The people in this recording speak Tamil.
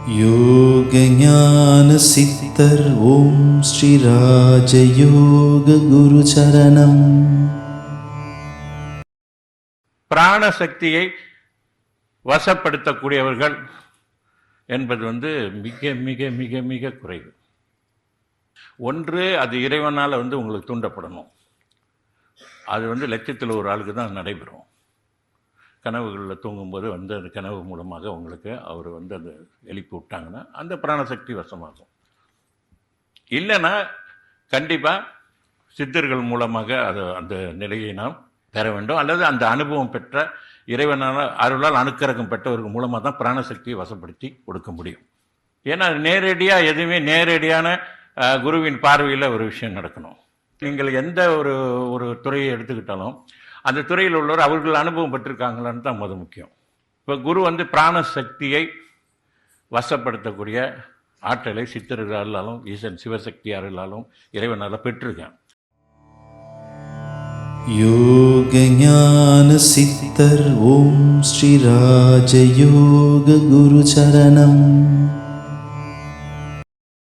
யோக ஞான சித்தர் ஓம் ஸ்ரீ ராஜயோக குரு சரணம். பிராணசக்தியை வசப்படுத்தக்கூடியவர்கள் என்பது மிக மிக மிக மிக குறைவு. ஒன்று, அது இறைவனால் உங்களுக்கு தூண்டப்படணும். அது லட்சத்தில் ஒரு ஆளுக்கு தான் நடைபெறும். கனவுகளில் தூங்கும்போது அந்த கனவு மூலமாக உங்களுக்கு அவர் அந்த எழுப்பி விட்டாங்கன்னா அந்த பிராணசக்தி வசமாகும். இல்லைன்னா கண்டிப்பாக சித்தர்கள் மூலமாக அந்த நிலையை நாம் பெற வேண்டும். அல்லது அந்த அனுபவம் பெற்ற இறைவனால் அருளால் அனுக்கிரகம் பெற்றவர்கள் மூலமாக தான் பிராணசக்தியை வசப்படுத்தி கொடுக்க முடியும். ஏன்னா நேரடியாக எதுவுமே நேரடியான குருவின் பார்வையில் ஒரு விஷயம் நடக்கணும். நீங்கள் எந்த ஒரு துறையை எடுத்துக்கிட்டாலும் அந்த துறையில் உள்ளவர் அவர்கள் அனுபவம் பெற்றிருக்காங்களான்னு தான் முக்கியம். இப்போ குரு பிராணசக்தியை வசப்படுத்தக்கூடிய ஆற்றலை சித்தர்கள் அருளாலும் ஈசன் சிவசக்தி அருளாலும் இறைவனால் பெற்றிருக்கேன். யோக ஞான சித்தர் ஓம் ஸ்ரீ ராஜயோக குரு சரணம்.